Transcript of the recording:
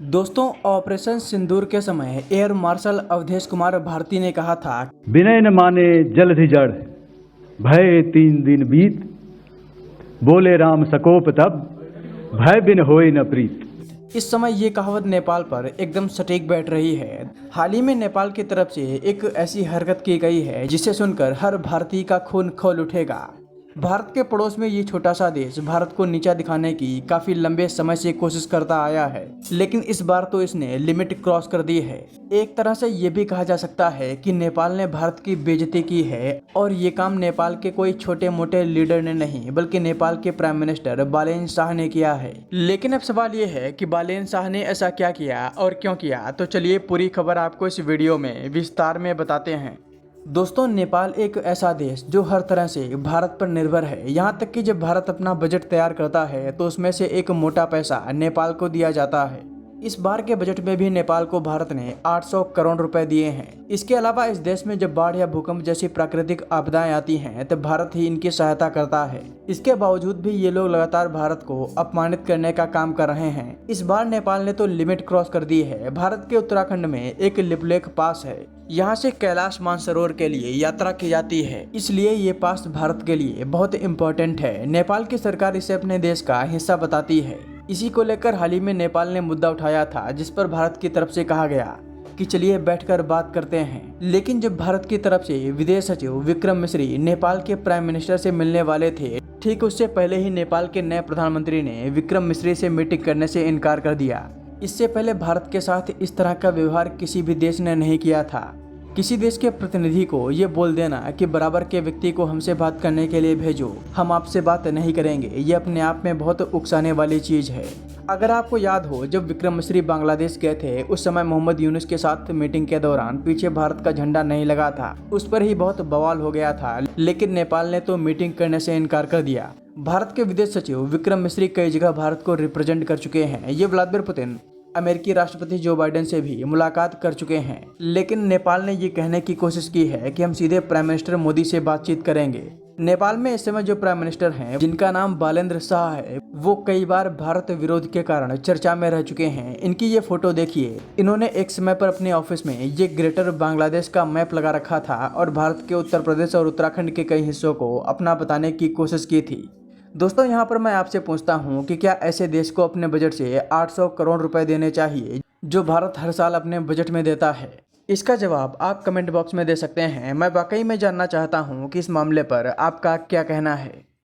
दोस्तों, ऑपरेशन सिंदूर के समय एयर मार्शल अवधेश कुमार भारती ने कहा था, विनय न माने जलधि जड़, भय 3 दिन बीत, बोले राम सकोप तब, भय बिन होए न प्रीत। इस समय ये कहावत नेपाल पर एकदम सटीक बैठ रही है। हाल ही में नेपाल की तरफ से एक ऐसी हरकत की गई है जिसे सुनकर हर भारतीय का खून खौल उठेगा। भारत के पड़ोस में ये छोटा सा देश भारत को नीचा दिखाने की काफी लंबे समय से कोशिश करता आया है, लेकिन इस बार तो इसने लिमिट क्रॉस कर दी है। एक तरह से ये भी कहा जा सकता है कि नेपाल ने भारत की बेइज्जती की है, और ये काम नेपाल के कोई छोटे मोटे लीडर ने नहीं बल्कि नेपाल के प्राइम मिनिस्टर बालेन शाह ने किया है। लेकिन अब सवाल ये है कि बालेन शाह ने ऐसा क्या किया और क्यों किया, तो चलिए पूरी खबर आपको इस वीडियो में विस्तार में बताते हैं। दोस्तों, नेपाल एक ऐसा देश जो हर तरह से भारत पर निर्भर है। यहाँ तक कि जब भारत अपना बजट तैयार करता है तो उसमें से एक मोटा पैसा नेपाल को दिया जाता है। इस बार के बजट में भी नेपाल को भारत ने 800 करोड़ रुपए दिए हैं। इसके अलावा इस देश में जब बाढ़ या भूकंप जैसी प्राकृतिक आपदाएं आती हैं तब भारत ही इनकी सहायता करता है। इसके बावजूद भी ये लोग लगातार भारत को अपमानित करने का काम कर रहे हैं। इस बार नेपाल ने तो लिमिट क्रॉस कर दी है। भारत के उत्तराखंड में एक लिपुलेख पास है। यहाँ से कैलाश मानसरोवर के लिए यात्रा की जाती है, इसलिए ये पास भारत के लिए बहुत इम्पोर्टेंट है। नेपाल की सरकार इसे अपने देश का हिस्सा बताती है। इसी को लेकर हाल ही में नेपाल ने मुद्दा उठाया था, जिस पर भारत की तरफ से कहा गया कि चलिए बैठकर बात करते हैं। लेकिन जब भारत की तरफ से विदेश सचिव विक्रम मिश्री नेपाल के प्राइम मिनिस्टर से मिलने वाले थे, ठीक उससे पहले ही नेपाल के नए प्रधानमंत्री ने विक्रम मिश्री से मीटिंग करने से इनकार कर दिया। इससे पहले भारत के साथ इस तरह का व्यवहार किसी भी देश ने नहीं किया था। किसी देश के प्रतिनिधि को ये बोल देना कि बराबर के व्यक्ति को हमसे बात करने के लिए भेजो, हम आपसे बात नहीं करेंगे, ये अपने आप में बहुत उकसाने वाली चीज़ है। अगर आपको याद हो, जब विक्रम मिश्री बांग्लादेश गए थे उस समय मोहम्मद यूनुस के साथ मीटिंग के दौरान पीछे भारत का झंडा नहीं लगा था। उस पर ही बहुत बवाल हो गया था, लेकिन नेपाल ने तो मीटिंग करने से इनकार कर दिया। भारत के विदेश सचिव विक्रम मिश्री कई जगह भारत को रिप्रेजेंट कर चुके हैं। ये व्लादिमीर पुतिन, अमेरिकी राष्ट्रपति जो बाइडेन से भी मुलाकात कर चुके हैं। लेकिन नेपाल ने ये कहने की कोशिश की है कि हम सीधे प्राइम मिनिस्टर मोदी से बातचीत करेंगे। नेपाल में इस समय जो प्राइम मिनिस्टर हैं, जिनका नाम बालेन्द्र शाह है, वो कई बार भारत विरोध के कारण चर्चा में रह चुके हैं। इनकी ये फोटो देखिए। इन्होंने एक समय पर अपने ऑफिस में ये ग्रेटर बांग्लादेश का मैप लगा रखा था और भारत के उत्तर प्रदेश और उत्तराखंड के कई हिस्सों को अपना बताने की कोशिश की थी। दोस्तों, यहाँ पर मैं आपसे पूछता हूँ कि क्या ऐसे देश को अपने बजट से 800 करोड़ रुपए देने चाहिए जो भारत हर साल अपने बजट में देता है? इसका जवाब आप कमेंट बॉक्स में दे सकते हैं। मैं वाकई में जानना चाहता हूँ कि इस मामले पर आपका क्या कहना है।